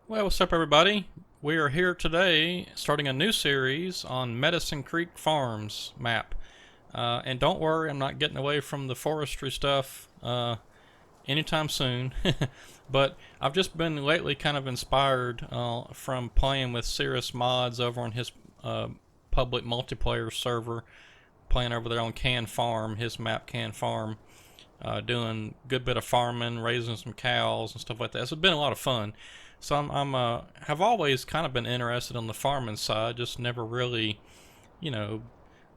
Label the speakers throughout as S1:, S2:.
S1: Well, what's up, everybody? We are here today starting a new series on Medicine Creek Farms map. And don't worry, I'm not getting away from the forestry stuff anytime soon. But I've just been lately kind of inspired from playing with Cirrus Mods over on his public multiplayer server, playing over there on Can Farm, his map Can Farm. Doing a good bit of farming, raising some cows and stuff like that. So it's been a lot of fun. So have always kind of been interested on the farming side, just never really, you know,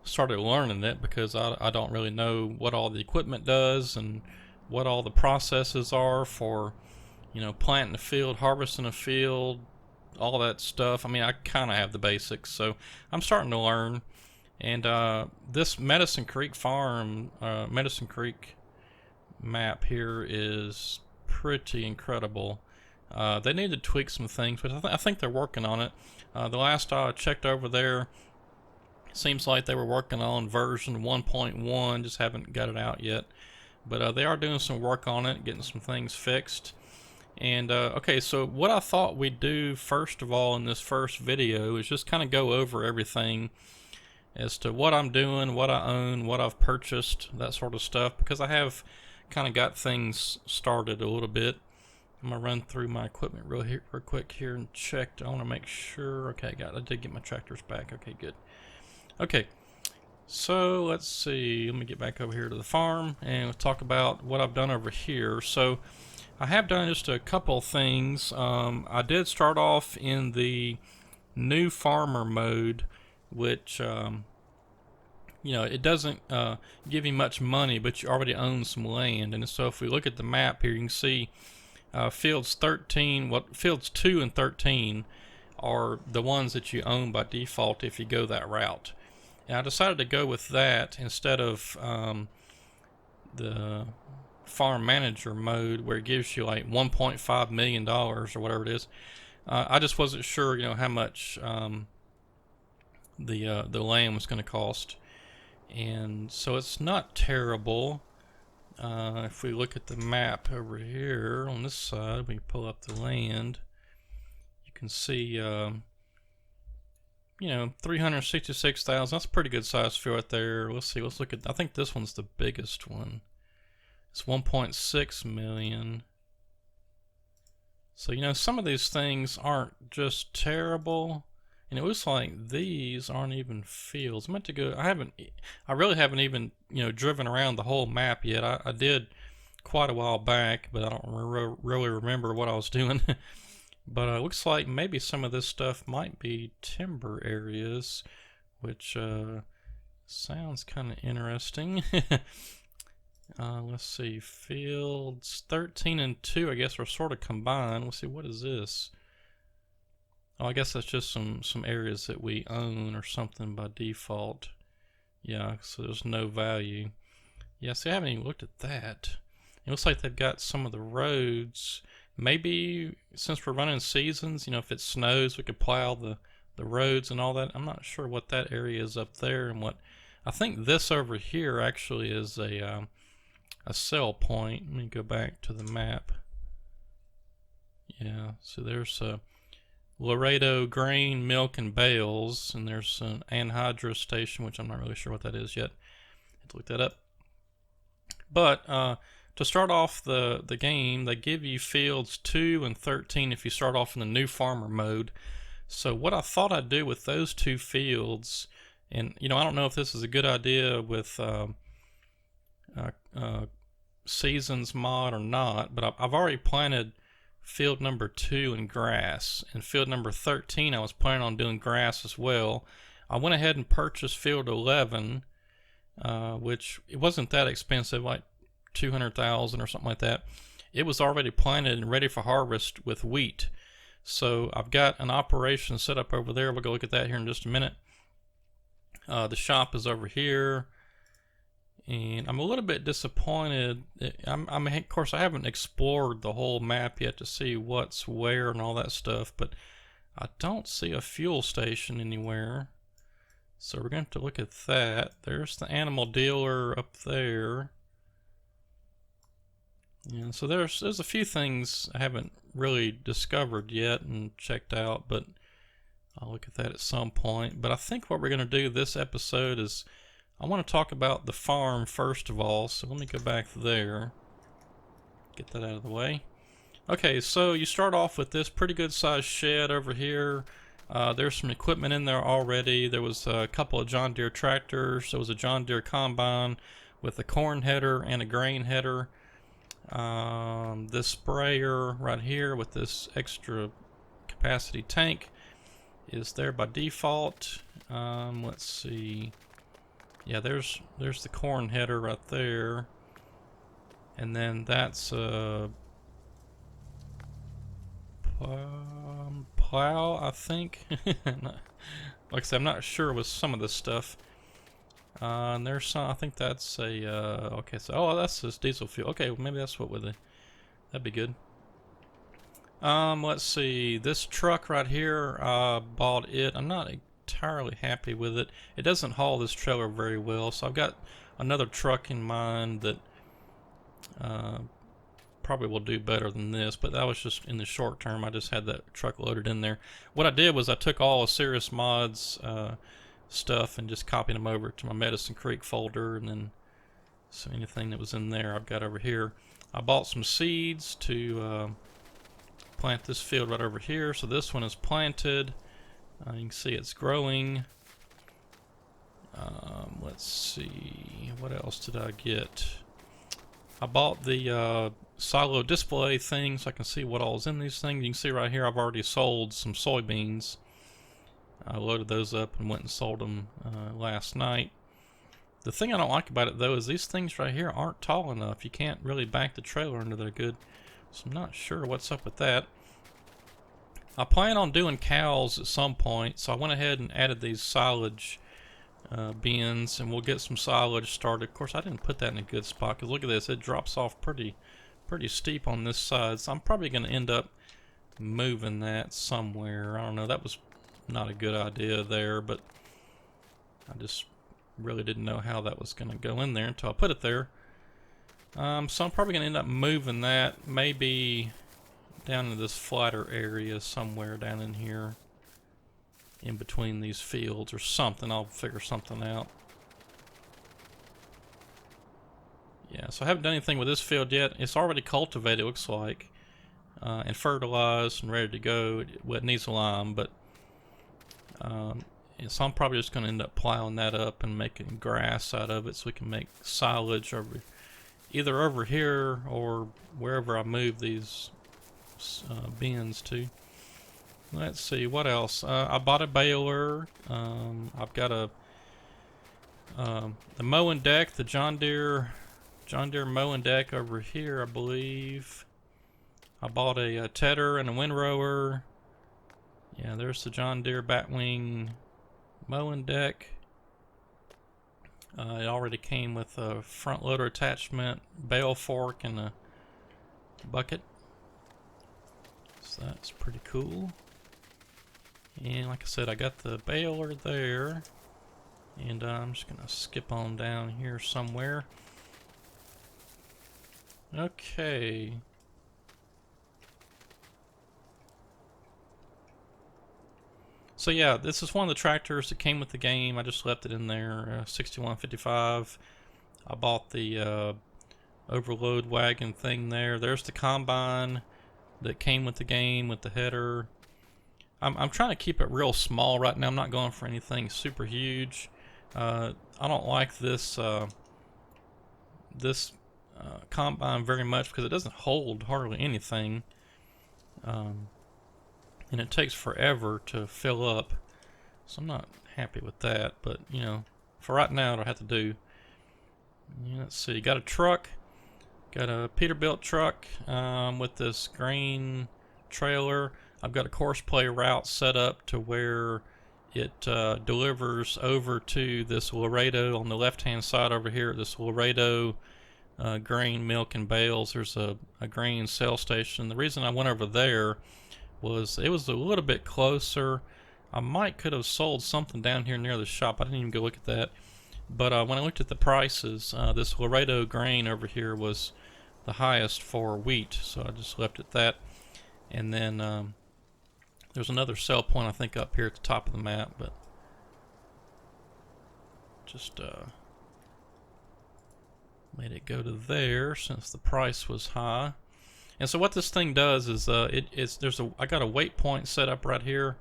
S1: started learning it because I don't really know what all the equipment does and what all the processes are for, planting a field, harvesting a field, all that stuff. I mean, I kind of have the basics, so I'm starting to learn. And this Medicine Creek map here is pretty incredible. They need to tweak some things, but I think they're working on it. The last I checked over there, seems like they were working on version 1.1, just haven't got it out yet. But they are doing some work on it, getting some things fixed. And okay, so what I thought we'd do first of all in this first video is just kind of go over everything as to what I'm doing, what I own, what I've purchased, that sort of stuff, because I have kind of got things started a little bit. I'm gonna run through my equipment real quick here and check. I want to make sure. Okay, I did get my tractors back. Okay, good. Okay, so let's see. Let me get back over here to the farm and we'll talk about what I've done over here. So I have done just a couple things. I did start off in the new farmer mode, which it doesn't give you much money, but you already own some land. And so if we look at the map here, you can see fields 2 and 13 are the ones that you own by default if you go that route. And I decided to go with that instead of the farm manager mode where it gives you like $1.5 million or whatever it is. I just wasn't sure, how much the land was going to cost. And so it's not terrible. If we look at the map over here on this side, we pull up the land. You can see, 366,000. That's a pretty good size field right there. Let's see. Let's look at. I think this one's the biggest one. It's 1.6 million. So some of these things aren't just terrible. And it looks like these aren't even fields. I'm meant to go. I really haven't even driven around the whole map yet. I did quite a while back, but I don't really remember what I was doing. But it looks like maybe some of this stuff might be timber areas, which sounds kind of interesting. Let's see, fields 13 and 2. I guess are sort of combined. Let's see, what is this? Oh, I guess that's just some areas that we own or something by default. Yeah, so there's no value. Yeah, see, I haven't even looked at that. It looks like they've got some of the roads. Maybe since we're running seasons, if it snows, we could plow the roads and all that. I'm not sure what that area is up there and what. I think this over here actually is a sell point. Let me go back to the map. Yeah, so there's a Laredo Grain, Milk, and Bales, and there's an anhydrous station, which I'm not really sure what that is yet. I have to look that up. But to start off the game, they give you fields 2 and 13 if you start off in the new farmer mode. So what I thought I'd do with those two fields, and I don't know if this is a good idea with Seasons mod or not, but I've already planted field number 2 in grass, and field number 13 I was planning on doing grass as well. I went ahead and purchased field 11, which it wasn't that expensive, like 200,000 or something like that. It was already planted and ready for harvest with wheat. So I've got an operation set up over there. We'll go look at that here in just a minute. The shop is over here. And I'm a little bit disappointed. Of course, I haven't explored the whole map yet to see what's where and all that stuff, but I don't see a fuel station anywhere. So we're going to have to look at that. There's the animal dealer up there. Yeah, so there's a few things I haven't really discovered yet and checked out, but I'll look at that at some point. But I think what we're going to do this episode is I want to talk about the farm first of all. So let me go back there, get that out of the way. Okay, so you start off with this pretty good sized shed over here. There's some equipment in there already. There was a couple of John Deere tractors. There was a John Deere combine with a corn header and a grain header. This sprayer right here with this extra capacity tank is there by default. Let's see. Yeah, there's the corn header right there, and then that's plow, I think. Like I said, I'm not sure with some of this stuff. And there's some, I think that's a, okay, so, oh, that's just diesel fuel. Okay, well, maybe that's what would, that'd be good. Let's see, this truck right here, bought it. I'm not entirely happy with it. It doesn't haul this trailer very well, so I've got another truck in mind that, probably will do better than this, but that was just in the short term. I just had that truck loaded in there. What I did was I took all of Serious Mods stuff and just copied them over to my Medicine Creek folder, and then so anything that was in there I've got over here. I bought some seeds to plant this field right over here. So this one is planted. You can see it's growing. Let's see, what else did I get? I bought the silo display thing so I can see what all is in these things. You can see right here I've already sold some soybeans. I loaded those up and went and sold them last night. The thing I don't like about it though is these things right here aren't tall enough. You can't really back the trailer into there good. So I'm not sure what's up with that. I plan on doing cows at some point, so I went ahead and added these silage bins, and we'll get some silage started. Of course, I didn't put that in a good spot because look at this, it drops off pretty steep on this side. So I'm probably going to end up moving that somewhere. I don't know, that was not a good idea there, but I just really didn't know how that was going to go in there until I put it there. So I'm probably going to end up moving that maybe down into this flatter area somewhere down in here in between these fields or something. I'll figure something out. Yeah, so I haven't done anything with this field yet. It's already cultivated, it looks like, and fertilized and ready to go. Well, it needs a lime, but so I'm probably just going to end up plowing that up and making grass out of it so we can make silage either over here or wherever I move these bins to. Let's see, what else? I bought a baler. I've got the mowing deck, the John Deere mowing deck over here, I believe. I bought a tedder and a windrower. Yeah, there's the John Deere Batwing mowing deck. It already came with a front loader attachment, bale fork, and a bucket. So that's pretty cool. And like I said, I got the baler there. And I'm just going to skip on down here somewhere. Okay. So yeah, this is one of the tractors that came with the game. I just left it in there, 6155. I bought the overload wagon thing there. There's the combine that came with the game with the header. I'm trying to keep it real small right now. I'm not going for anything super huge. I don't like this combine very much because it doesn't hold hardly anything. And it takes forever to fill up. So I'm not happy with that, but you know, for right now it'll have to do. Yeah, let's see, got a truck. Got a Peterbilt truck with this grain trailer. I've got a Courseplay route set up to where it delivers over to this Laredo on the left-hand side over here. This Laredo grain, milk, and bales. There's a grain sale station. The reason I went over there was it was a little bit closer. I could have sold something down here near the shop. I didn't even go look at that. But when I looked at the prices, this Laredo grain over here was the highest for wheat, so I just left it that. And then there's another sell point I think up here at the top of the map, but just made it go to there since the price was high. And so what this thing does is I got a waypoint set up right here.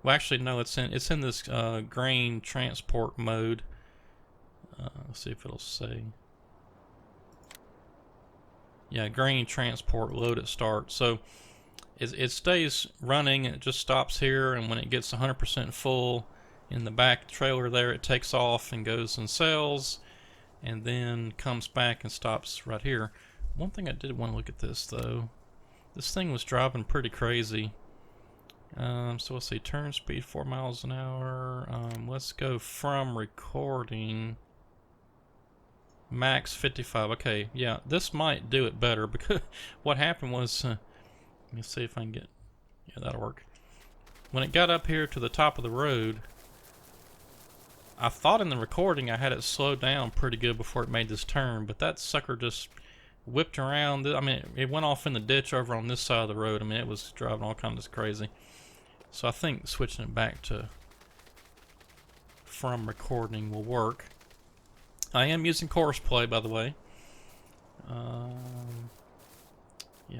S1: Well, actually no, it's in this grain transport mode. Let's see if it'll say. Yeah, grain transport load at start. So it stays running. It just stops here, and when it gets 100% full in the back trailer there, it takes off and goes and sells, and then comes back and stops right here. One thing I did want to look at this though. This thing was driving pretty crazy. So let's see, turn speed 4 miles an hour. Let's go from recording. Max 55. Okay, yeah, this might do it better because what happened was, let me see if I can get, yeah, that'll work. When it got up here to the top of the road, I thought in the recording I had it slowed down pretty good before it made this turn, but that sucker just whipped around. I mean, it went off in the ditch over on this side of the road. I mean, it was driving all kinds of crazy. So I think switching it back to from recording will work. I am using Courseplay, by the way. Yeah,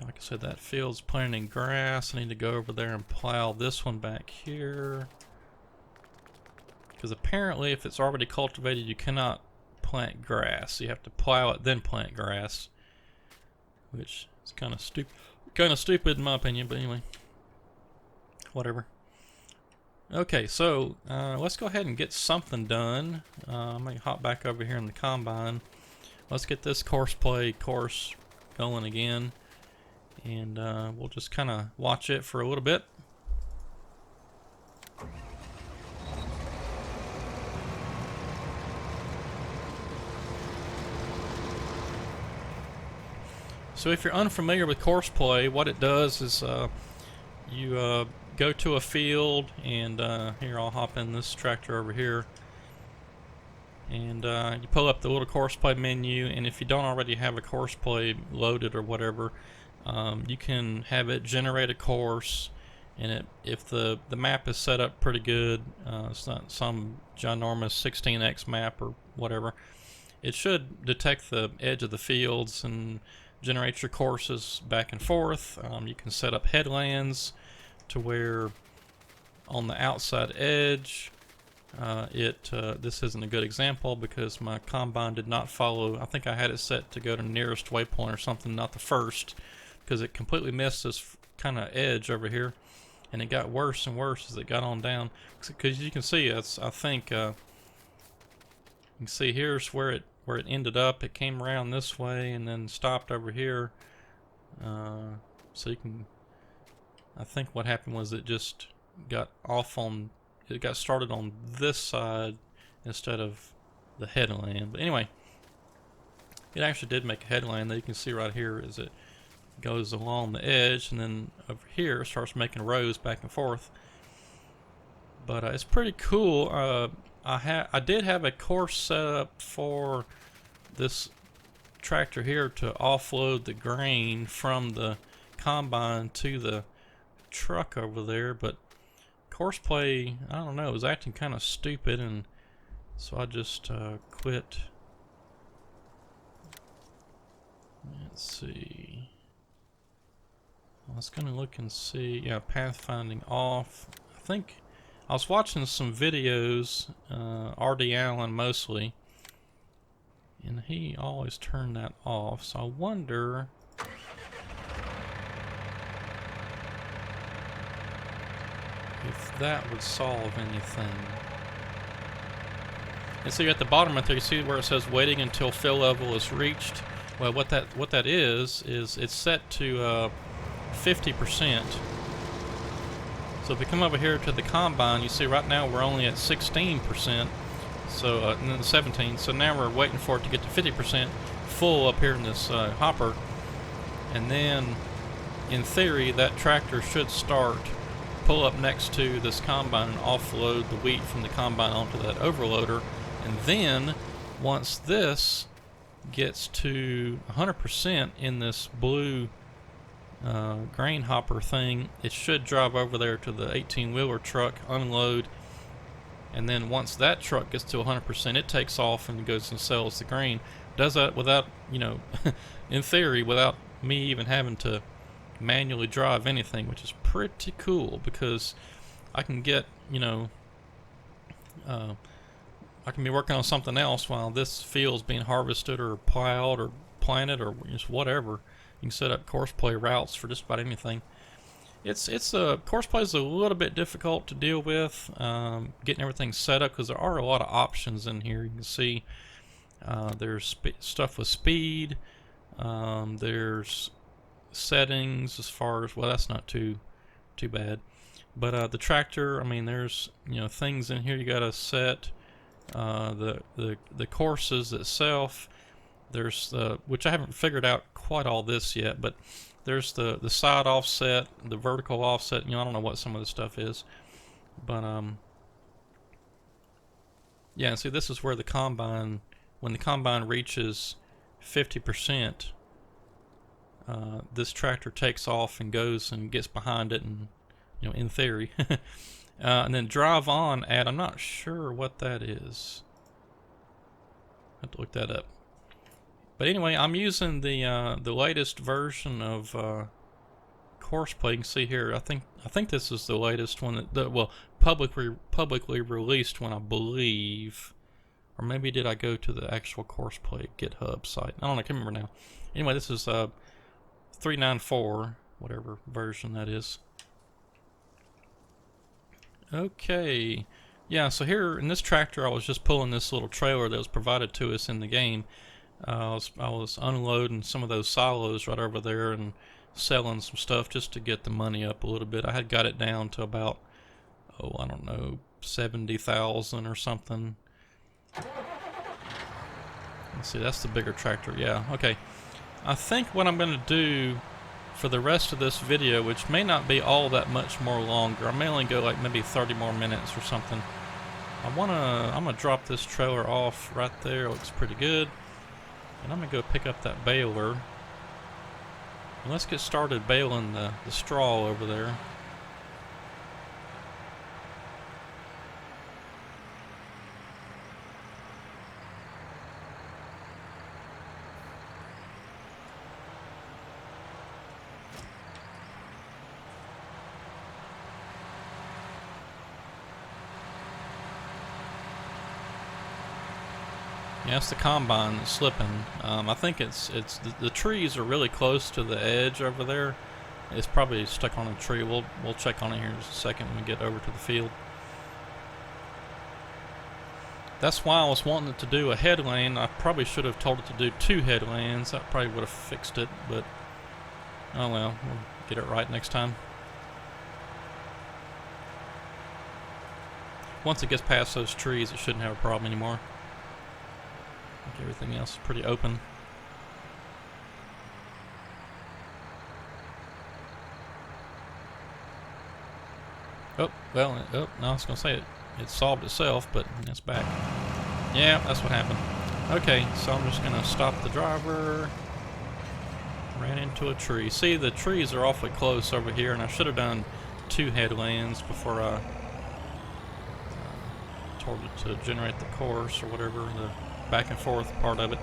S1: like I said, that field's planting grass. I need to go over there and plow this one back here. Because apparently, if it's already cultivated, you cannot plant grass. You have to plow it, then plant grass. Which is kind of stupid in my opinion, but anyway. Whatever. Okay, so let's go ahead and get something done. I may hop back over here in the combine. Let's get this Courseplay course going again, and we'll just kind of watch it for a little bit. So if you're unfamiliar with Courseplay, what it does is you go to a field, and here I'll hop in this tractor over here, and you pull up the little Courseplay menu, and if you don't already have a Courseplay loaded or whatever, you can have it generate a course, and if the map is set up pretty good, it's not some ginormous 16x map or whatever, it should detect the edge of the fields and generate your courses back and forth. You can set up headlands to where on the outside edge, this isn't a good example because my combine did not follow. I think I had it set to go to nearest waypoint or something, not the first, because it completely missed this kind of edge over here, and it got worse and worse as it got on down. Because you can see, I think you can see here's where it ended up. It came around this way and then stopped over here. So you can. I think what happened was it just got off on, it got started on this side instead of the headland. But anyway, it actually did make a headland that you can see right here as it goes along the edge, and then over here it starts making rows back and forth. But it's pretty cool. I did have a course set up for this tractor here to offload the grain from the combine to the truck over there, but Courseplay, I don't know, was acting kind of stupid, and so I just quit. Let's see. I was gonna look and see. Yeah, pathfinding off. I think I was watching some videos, R.D. Allen mostly, and he always turned that off. So I wonder. If that would solve anything. And so you're at the bottom right there, you see where it says waiting until fill level is reached. Well, what that is it's set to 50%. So if we come over here to the combine, you see right now we're only at 16%. So and then 17. So now we're waiting for it to get to 50% full up here in this hopper, and then in theory that tractor should start. Pull up next to this combine and offload the wheat from the combine onto that overloader, and then once this gets to 100% in this blue grain hopper thing, it should drive over there to the 18-wheeler truck, unload, and then once that truck gets to 100%, it takes off and goes and sells the grain. Does that without, you know, in theory, without me even having to manually drive anything, which is pretty cool because I can get, you know, I can be working on something else while this field's being harvested or plowed or planted or just whatever. You can set up Courseplay routes for just about anything. Courseplay is a little bit difficult to deal with, getting everything set up because there are a lot of options in here. You can see there's stuff with speed. There's settings as far as, well, that's not too bad. But the tractor, I mean, there's, you know, things in here you gotta set. The courses itself. There's which I haven't figured out quite all this yet, but there's the side offset, the vertical offset. You know, I don't know what some of this stuff is, but yeah. See, this is where the combine, when the combine reaches 50%, this tractor takes off and goes and gets behind it, and, you know, in theory, and then drive on at, I'm not sure what that is. I have to look that up. But anyway, I'm using the latest version of Courseplay. You can see here. I think this is the latest one well, publicly released one, I believe. Or maybe did I go to the actual Courseplay GitHub site? I don't know. I can't remember now. Anyway, this is 394, whatever version that is. Okay. Yeah. So here in this tractor, I was just pulling this little trailer that was provided to us in the game. I was unloading some of those silos right over there and selling some stuff just to get the money up a little bit. I had got it down to about, oh, I don't know, 70,000 or something. Let's see, that's the bigger tractor. Yeah, okay. I think what I'm going to do for the rest of this video, which may not be all that much more longer, I may only go like maybe 30 more minutes or something. I'm gonna drop this trailer off right there. It looks pretty good. And I'm going to go pick up that baler. And let's get started baling the straw over there. Yeah, it's the combine that's slipping. I think it's the trees are really close to the edge over there. It's probably stuck on a tree. We'll check on it here in just a second when we get over to the field. That's why I was wanting it to do a headland. I probably should have told it to do 2 headlands. That probably would have fixed it, but oh well, we'll get it right next time. Once it gets past those trees, it shouldn't have a problem anymore. Everything else is pretty open. Oh, well, oh, no, I was going to say it solved itself, but it's back. Yeah, that's what happened. Okay, so I'm just going to stop the driver. Ran into a tree. See, the trees are awfully close over here, and I should have done 2 headlands before I told it to generate the course or whatever, the back and forth part of it.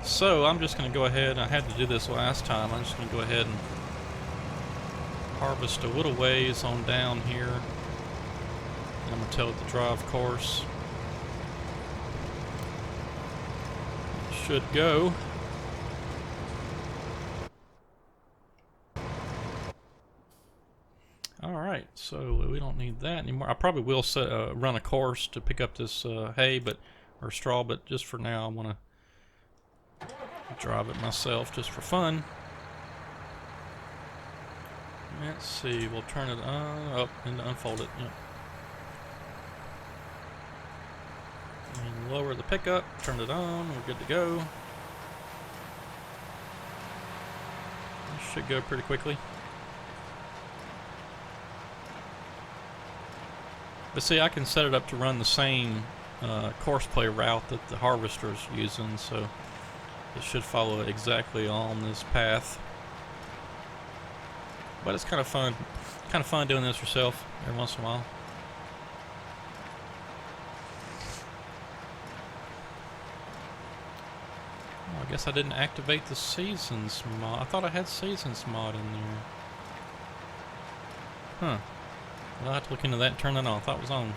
S1: So I'm just going to go ahead, I had to do this last time, I'm just going to go ahead and harvest a little ways on down here. And I'm going to tell it to drive course. It should go. Alright, so we don't need that anymore. I probably will run a course to pick up this hay, or straw, but just for now I want to drive it myself just for fun. Let's see, we'll turn it on, up and unfold it. Yep. And lower the pickup, turn it on, we're good to go. This should go pretty quickly. But see, I can set it up to run the same Courseplay route that the harvester's using, so It should follow exactly on this path. But it's kind of fun. Kind of fun doing this yourself every once in a while. I guess I didn't activate the seasons mod. I thought I had seasons mod in there. Huh. Well, I'll have to look into that and turn that on. I thought it was on.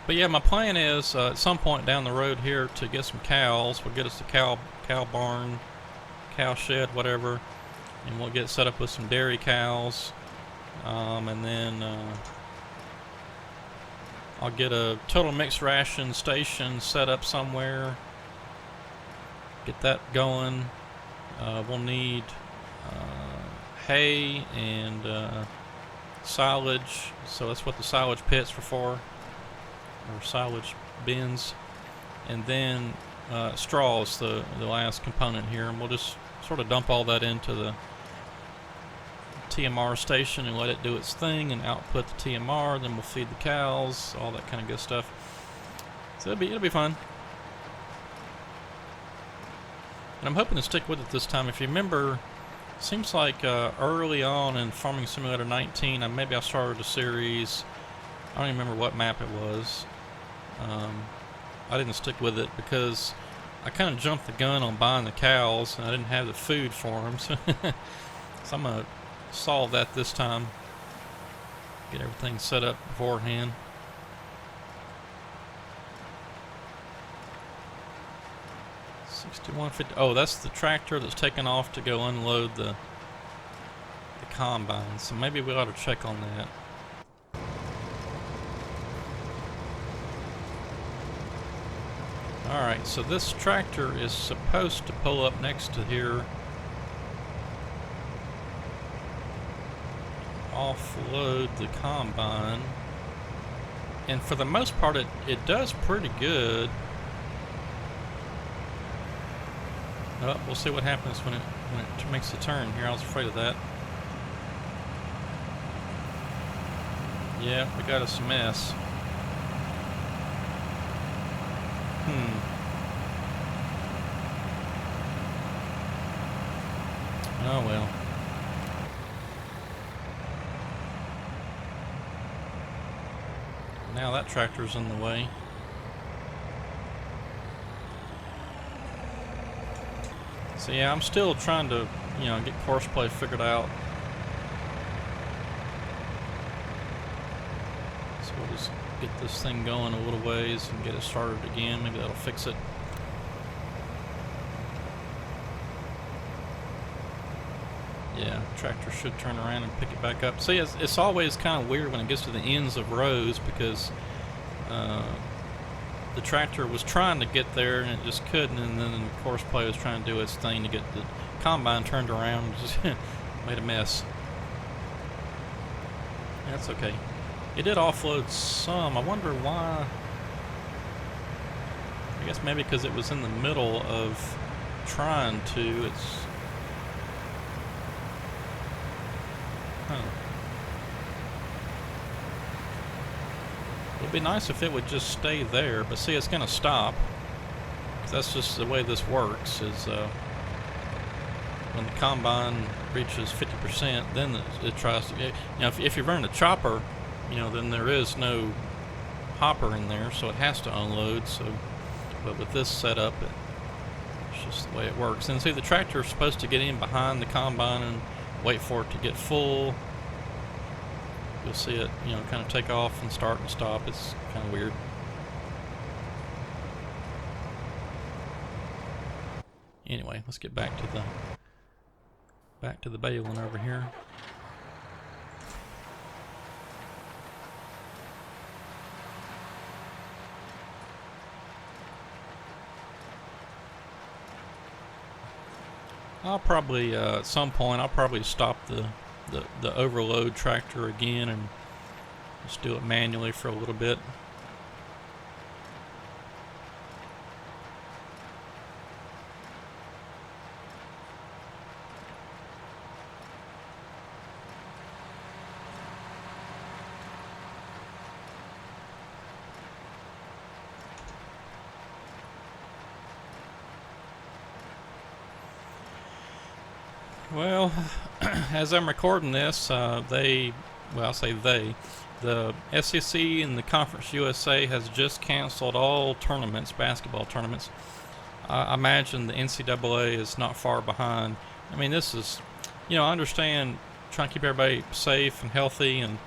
S1: But yeah, my plan is at some point down the road here to get some cows. We'll get us a cow barn, cow shed, whatever, and we'll get set up with some dairy cows. And then I'll get a total mixed ration station set up somewhere. Get that going. We'll need hay and silage, so that's what the silage pits are for, or silage bins. And then straw is the last component here, and we'll just sort of dump all that into the TMR station and let it do its thing and output the TMR. Then we'll feed the cows, all that kind of good stuff. So it'll be fun. And I'm hoping to stick with it this time. If you remember, it seems like early on in Farming Simulator 19, maybe I started a series. I don't even remember what map it was. I didn't stick with it because I kind of jumped the gun on buying the cows, and I didn't have the food for them. So I'm going to solve that this time. Get everything set up beforehand. $61.50. Oh, that's the tractor that's taken off to go unload the combine. So maybe we ought to check on that. Alright, so this tractor is supposed to pull up next to here, offload the combine, and for the most part it does pretty good. Oh, we'll see what happens when it makes the turn here. I was afraid of that. Yeah, we got us a mess. Oh well. Now that tractor's in the way. So yeah, I'm still trying to, get Courseplay figured out. So we'll just get this thing going a little ways and get it started again. Maybe that'll fix it. Yeah, tractor should turn around and pick it back up. See, it's always kind of weird when it gets to the ends of rows because the tractor was trying to get there and it just couldn't, and then the Courseplay was trying to do its thing to get the combine turned around and just made a mess. That's okay. It did offload some. I wonder why. I guess maybe because it was in the middle of trying to. It's It'd be nice if it would just stay there, but see, it's going to stop. 'Cause that's just the way this works, is when the combine reaches 50%, then it tries to, if you run a chopper, then there is no hopper in there, so it has to unload. So, but with this setup, it's just the way it works. And see, the tractor is supposed to get in behind the combine and wait for it to get full. You'll see it, kind of take off and start and stop. It's kind of weird. Anyway, let's get back to the baling over here. I'll probably at some point I'll probably stop the overload tractor again and just do it manually for a little bit. Well, as I'm recording this, I'll say the SEC and the Conference USA has just canceled all tournaments, basketball tournaments. I imagine the NCAA is not far behind. I mean, this is, I understand trying to keep everybody safe and healthy and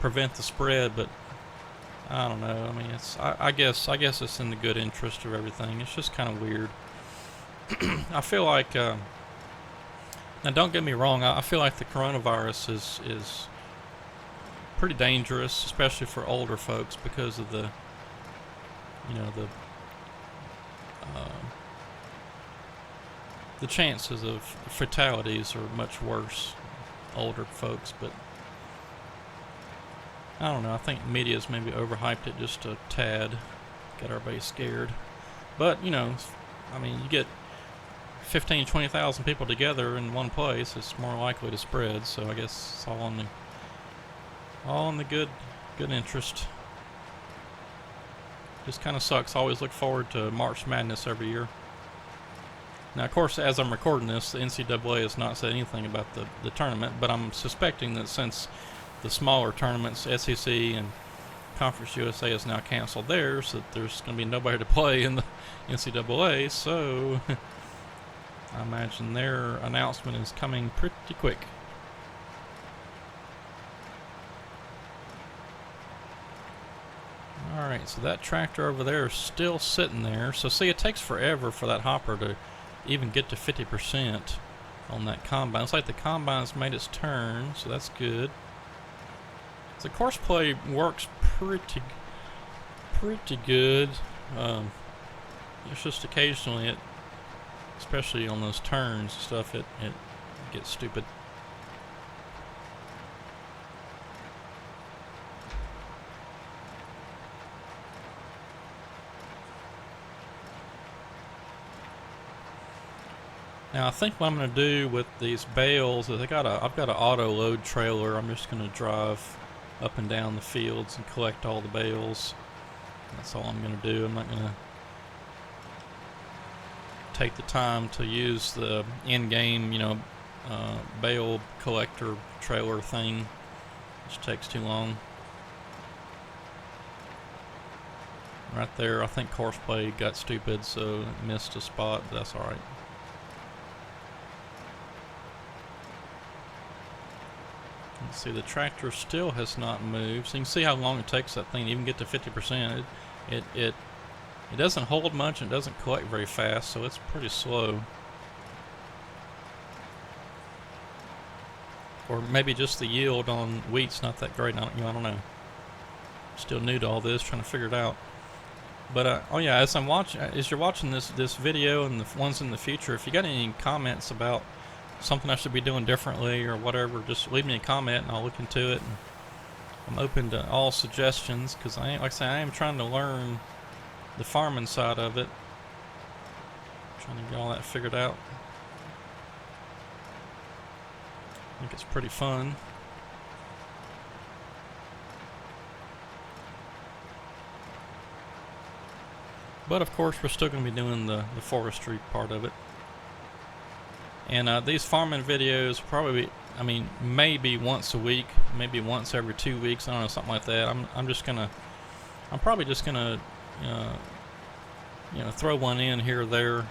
S1: prevent the spread, but I don't know. I mean, I guess it's in the good interest of everything. It's just kind of weird. I feel like now, don't get me wrong. I feel like the coronavirus is pretty dangerous, especially for older folks, because of the uh, the chances of fatalities are much worse older folks. But I don't know. I think media's maybe overhyped it just a tad, got everybody scared. But I mean, you get 15, 20,000 people together in one place, it's more likely to spread. So I guess it's all in the good interest. Just kind of sucks. I always look forward to March Madness every year. Now, of course, as I'm recording this, the NCAA has not said anything about the tournament, but I'm suspecting that since the smaller tournaments, SEC and Conference USA has now canceled theirs, that there's going to be nobody to play in the NCAA, so I imagine their announcement is coming pretty quick. Alright, so that tractor over there is still sitting there. So see, it takes forever for that hopper to even get to 50% on that combine. It's like the combine's made its turn, so that's good. The Courseplay works pretty good. It's just occasionally especially on those turns and stuff, it gets stupid. Now I think what I'm going to do with these bales is I've got an auto load trailer. I'm just going to drive up and down the fields and collect all the bales. That's all I'm going to do. I'm not going to take the time to use the in-game, bale collector trailer thing. Which takes too long. Right there, I think Courseplay got stupid, so it missed a spot, but that's alright. Let's see, the tractor still has not moved. So you can see how long it takes that thing to even get to 50%. It doesn't hold much and it doesn't collect very fast, so it's pretty slow. Or maybe just the yield on wheat's not that great. I don't know. Still new to all this, trying to figure it out. But oh yeah, as you're watching this video and the ones in the future, if you got any comments about something I should be doing differently or whatever, just leave me a comment and I'll look into it. And I'm open to all suggestions because I am trying to learn the farming side of it. Trying to get all that figured out. I think it's pretty fun. But of course, we're still going to be doing the forestry part of it. And these farming videos probably, maybe once a week, maybe once every 2 weeks. I don't know, something like that. I'm probably just gonna, throw one in here or there.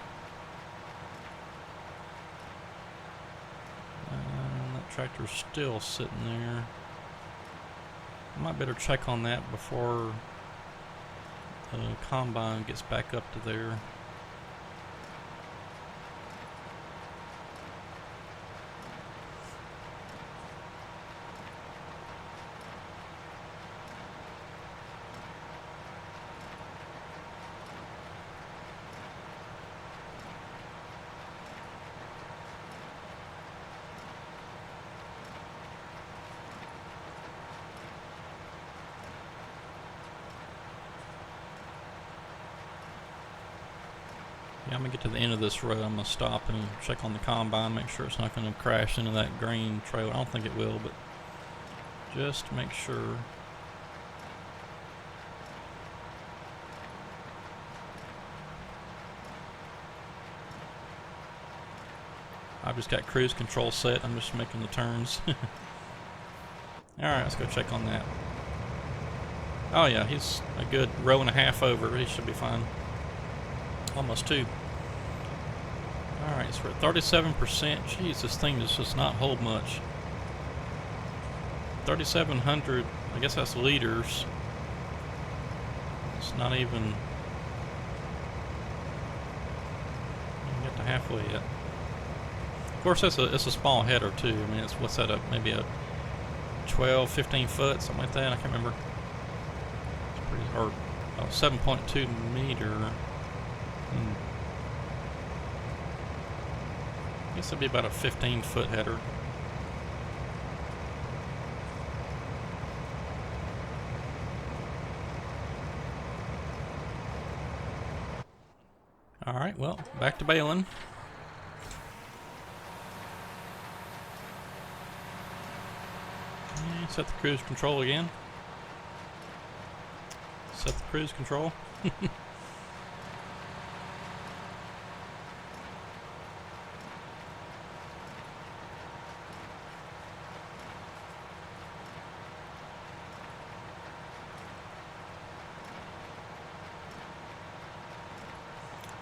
S1: That tractor's still sitting there. I might better check on that before the combine gets back up to there. Yeah, I'm going to get to the end of this road. I'm going to stop and check on the combine, make sure it's not going to crash into that green trailer. I don't think it will, but just to make sure. I've just got cruise control set. I'm just making the turns. Alright, let's go check on that. Oh yeah, he's a good row and a half over. He should be fine. Almost 2. Alright, so we're at 37%. Jeez, this thing does not hold much. 3,700, I guess that's liters. It's not even get to halfway yet. Of course, it's a small header too. I mean, it's what's that? Maybe a 12, 15 foot, something like that. I can't remember. It's pretty hard. 7.2 meter. I guess it'd be about a 15-foot header. Alright, well, back to baling. Set the cruise control again. Set the cruise control.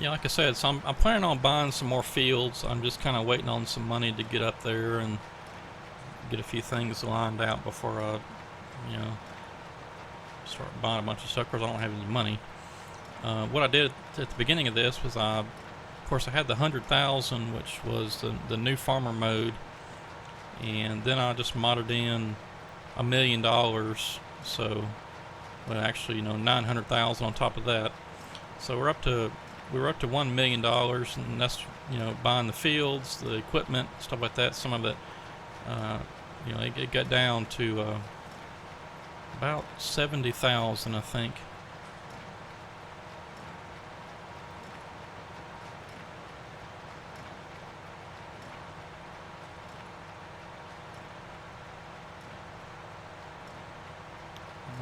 S1: Yeah, like I said, so I'm planning on buying some more fields. I'm just kind of waiting on some money to get up there and get a few things lined out before I, start buying a bunch of stuff. Of course, I don't have any money. What I did at the beginning of this was of course, I had the 100,000, which was the new farmer mode, and then I just modded in $1 million. So, well, actually, 900,000 on top of that. So we were up to $1 million, and that's buying the fields, the equipment, stuff like that. Some of it, it got down to about 70,000, I think.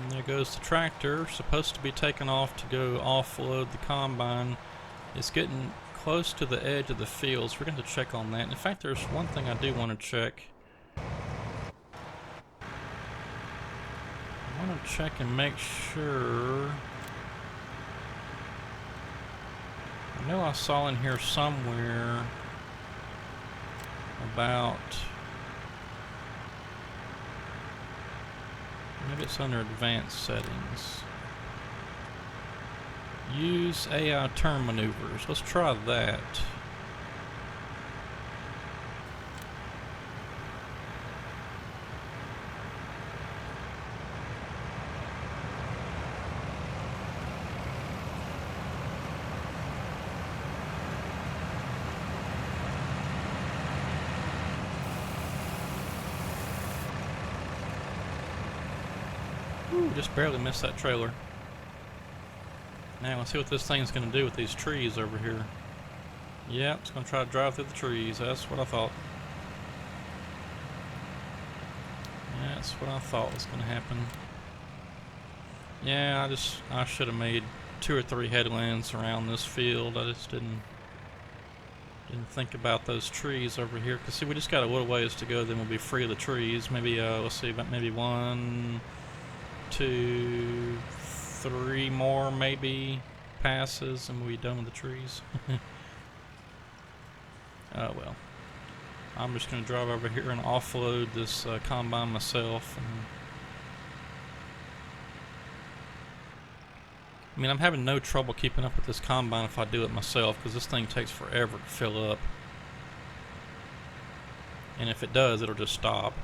S1: And there goes the tractor, supposed to be taken off to go offload the combine. It's getting close to the edge of the field, so we're going to check on that. In fact, there's one thing I do want to check. I want to check and make sure. I know I saw in here somewhere about, maybe it's under advanced settings. Use AI turn maneuvers. Let's try that. Ooh, just barely missed that trailer. Now let's see what this thing's going to do with these trees over here. Yeah, it's going to try to drive through the trees. That's what I thought. Yeah, that's what I thought was going to happen. Yeah, I should have made 2 or 3 headlands around this field. I just didn't think about those trees over here. Cause see, we just got a little ways to go. Then we'll be free of the trees. Maybe let's see, about maybe 1, 2, 3 more maybe passes and we'll be done with the trees. Oh well. I'm just going to drive over here and offload this combine myself. I mean, I'm having no trouble keeping up with this combine if I do it myself, because this thing takes forever to fill up. And if it does, it'll just stop.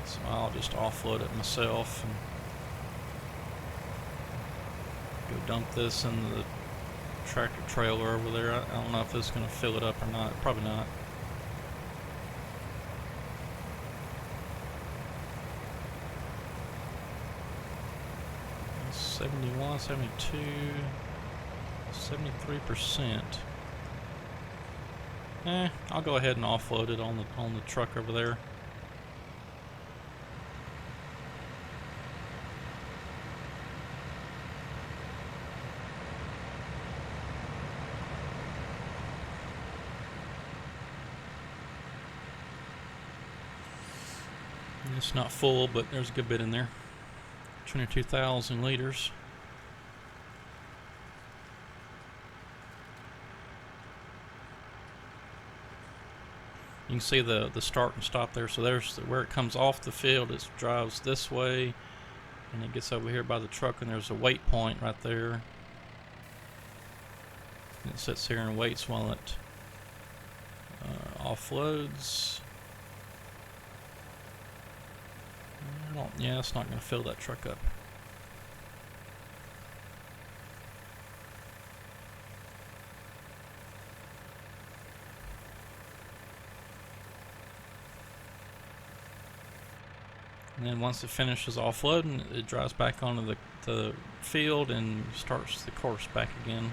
S1: So I'll just offload it myself and go dump this in the tractor trailer over there. I don't know if this is going to fill it up or not. Probably not. It's 71, 72, 73%. I'll go ahead and offload it on the truck over there. It's not full, but there's a good bit in there. 22,000 liters. You can see the start and stop there. So there's where it comes off the field. It drives this way, and it gets over here by the truck, and there's a wait point right there. And it sits here and waits while it offloads. Yeah, it's not going to fill that truck up. And then once it finishes offloading, it drives back onto the field and starts the course back again.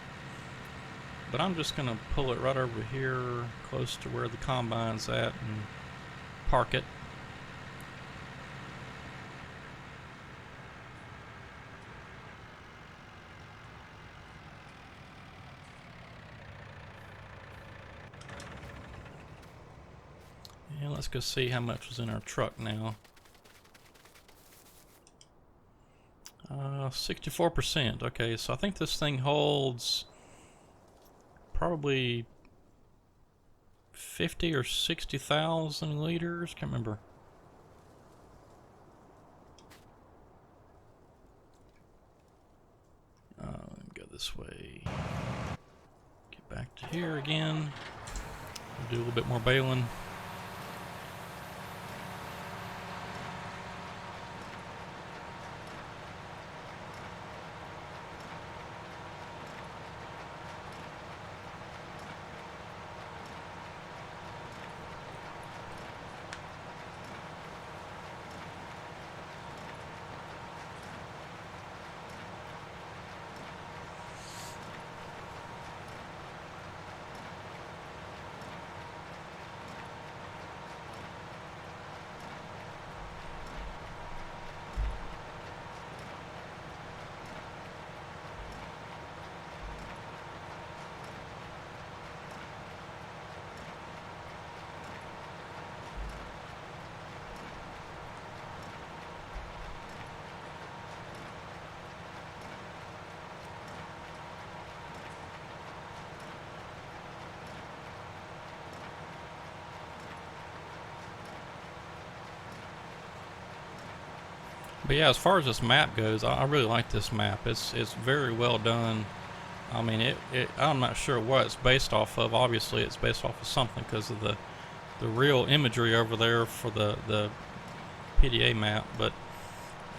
S1: But I'm just going to pull it right over here close to where the combine's at and park it. And let's go see how much was in our truck now. 64%. Okay, so I think this thing holds probably 50 or 60,000 liters. Can't remember. Let me go this way. Get back to here again. Do a little bit more baling. But yeah, as far as this map goes, I really like this map. It's very well done. I mean, I'm not sure what it's based off of. Obviously, it's based off of something because of the real imagery over there for the PDA map. But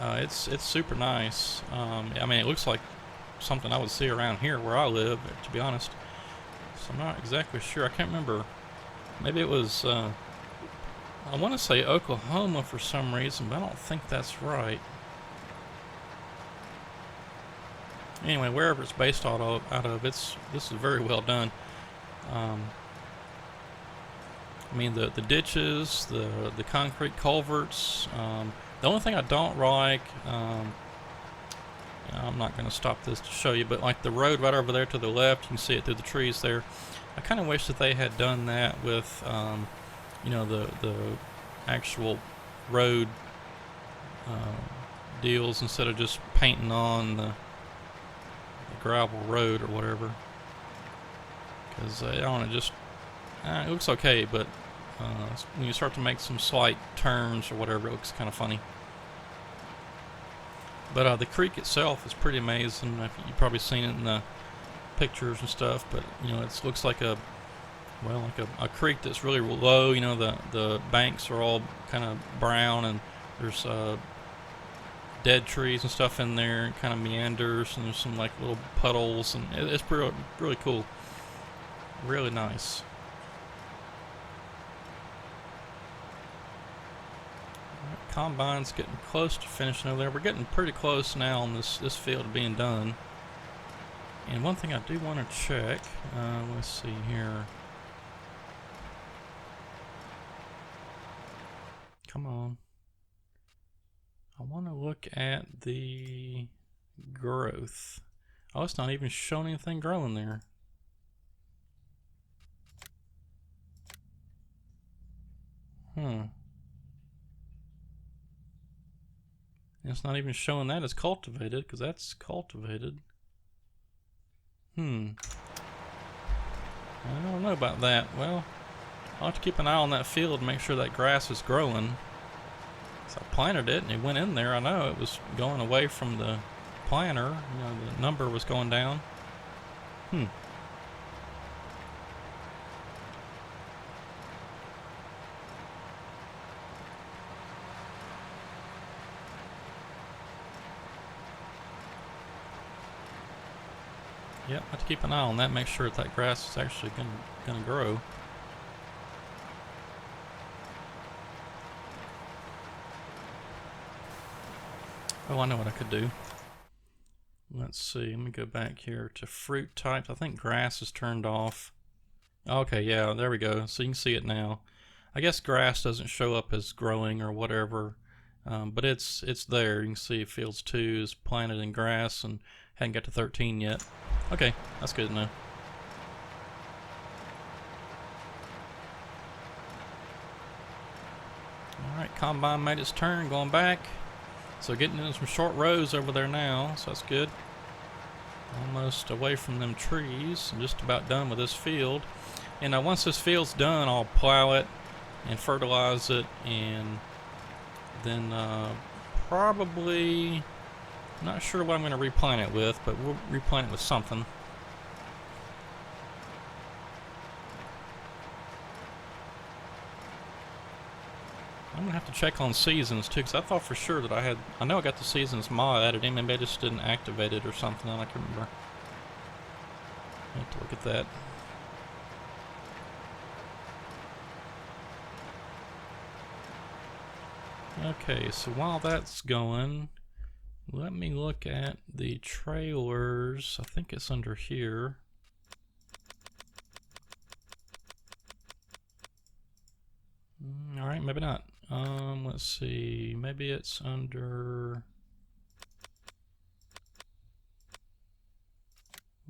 S1: it's super nice. I mean, it looks like something I would see around here where I live, to be honest. So I'm not exactly sure. I can't remember. Maybe it was. I want to say Oklahoma for some reason, but I don't think that's right. Anyway, wherever it's based out of, this is very well done. I mean, the ditches, the concrete culverts. The only thing I don't like, I'm not going to stop this to show you, but like the road right over there to the left, you can see it through the trees there. I kind of wish that they had done that with you know, the actual road deals instead of just painting on the gravel road or whatever. Because I don't know, just it looks okay, but when you start to make some slight turns or whatever, it looks kind of funny. But the creek itself is pretty amazing. You've probably seen it in the pictures and stuff, but you know, it looks like a creek that's really low. You know, the banks are all kind of brown, and there's dead trees and stuff in there, and kind of meanders, and there's some like little puddles, and it's really cool, really nice. Combine's getting close to finishing over there. We're getting pretty close now on this field being done. And one thing I do want to check, let's see here. Come on. I want to look at the growth. Oh, it's not even showing anything growing there. It's not even showing that as cultivated, because that's cultivated. I don't know about that. Well, I'll have to keep an eye on that field and make sure that grass is growing. So I planted it and it went in there. I know it was going away from the planter. You know, the number was going down. Yep, I have to keep an eye on that, make sure that grass is actually gonna grow. Oh, I know what I could do. Let's see, let me go back here to fruit types. I think grass is turned off. Okay, yeah, there we go. So you can see it now. I guess grass doesn't show up as growing or whatever, but it's there. You can see fields 2 is planted in grass and hadn't got to 13 yet. Okay, that's good to know. Alright, combine made its turn, going back. So getting into some short rows over there now, so that's good. Almost away from them trees. I'm just about done with this field. And once this field's done, I'll plow it and fertilize it, and then probably, not sure what I'm going to replant it with, but we'll replant it with something. I'm going to have to check on seasons too, because I thought for sure that I know I got the seasons mod added in, maybe I just didn't activate it or something, I can't remember. I have to look at that. Okay, so while that's going, let me look at the trailers. I think it's under here. Alright, maybe not. Let's see, maybe it's under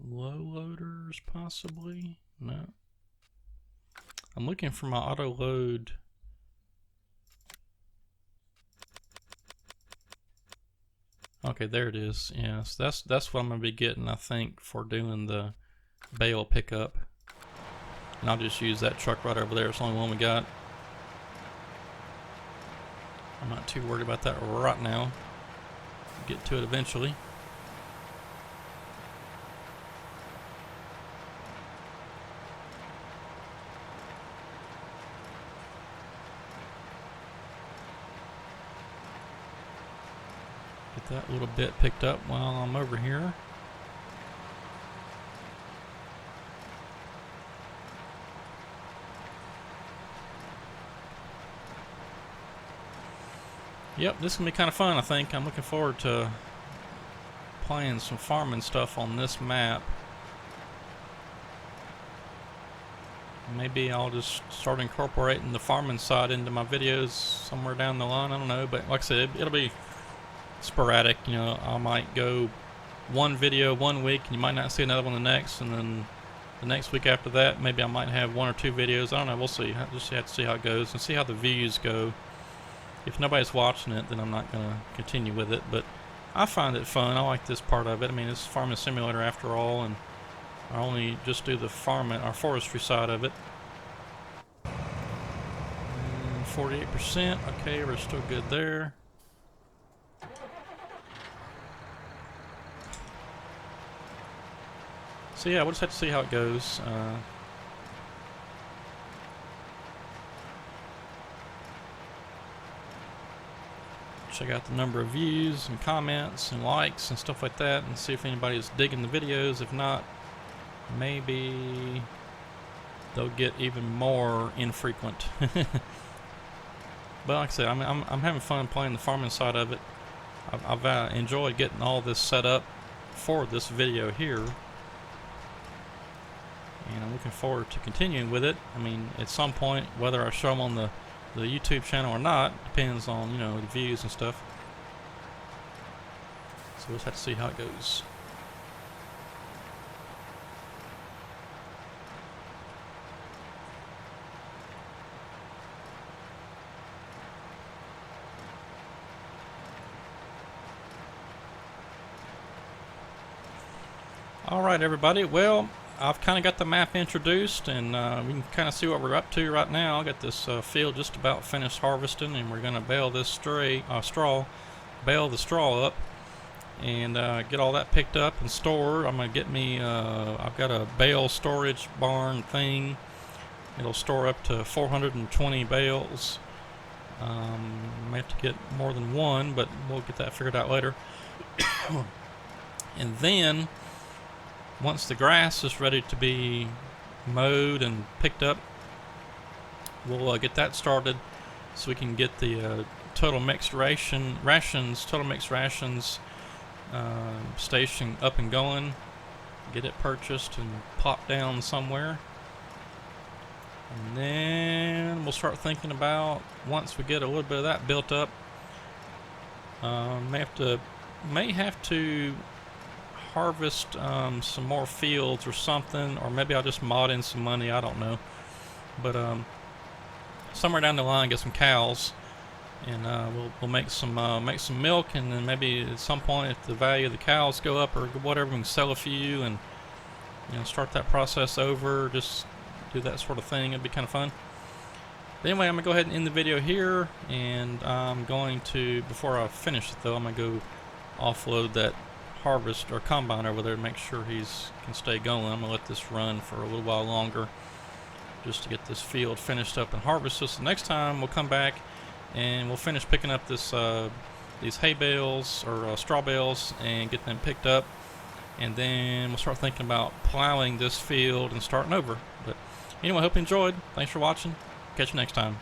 S1: low loaders, possibly? No. I'm looking for my auto load. Okay, there it is. Yes, that's what I'm gonna be getting, I think, for doing the bale pickup. And I'll just use that truck right over there. It's the only one we got. I'm not too worried about that right now. Get to it eventually. Get that little bit picked up while I'm over here. Yep, this is going to be kind of fun, I think. I'm looking forward to playing some farming stuff on this map. Maybe I'll just start incorporating the farming side into my videos somewhere down the line. I don't know, but like I said, it'll be sporadic. You know, I might go one video one week and you might not see another one the next, and then the next week after that maybe I might have 1 or 2 videos. I don't know, we'll see. I just have to see how it goes and see how the views go. If nobody's watching it, then I'm not going to continue with it, but I find it fun. I like this part of it. I mean, it's a farming simulator after all, and I only just do the farming or forestry side of it. 48%. Okay, we're still good there. So yeah, we'll just have to see how it goes. Check out the number of views and comments and likes and stuff like that, and see if anybody's digging the videos. If not, maybe they'll get even more infrequent. But like I said, I'm having fun playing the farming side of it. I've enjoyed getting all this set up for this video here, and I'm looking forward to continuing with it. I mean, at some point, whether I show them on the YouTube channel or not depends on, you know, the views and stuff. So we'll just have to see how it goes. Alright everybody, well, I've kind of got the map introduced, and we can kind of see what we're up to right now. I got this field just about finished harvesting, and we're going to bale this bale the straw up, and get all that picked up and stored. I'm going to get me, I've got a bale storage barn thing. It'll store up to 420 bales. May have to get more than one, but we'll get that figured out later. And then once the grass is ready to be mowed and picked up, we'll get that started so we can get the total mixed rations station up and going, get it purchased and popped down somewhere. And then we'll start thinking about, once we get a little bit of that built up, may have to harvest some more fields or something, or maybe I'll just mod in some money, I don't know. But somewhere down the line, get some cows, and we'll make some milk, and then maybe at some point, if the value of the cows go up or whatever, we can sell a few and start that process over. Just do that sort of thing. It'd be kind of fun. But anyway, I'm gonna go ahead and end the video here, and I'm going to, before I finish it though, I'm gonna go offload that harvest or combine over there to make sure can stay going. I'm gonna let this run for a little while longer just to get this field finished up and harvested. So next time we'll come back and we'll finish picking up these hay bales or straw bales and get them picked up, and then we'll start thinking about plowing this field and starting over. But anyway, I hope you enjoyed. Thanks for watching. Catch you next time.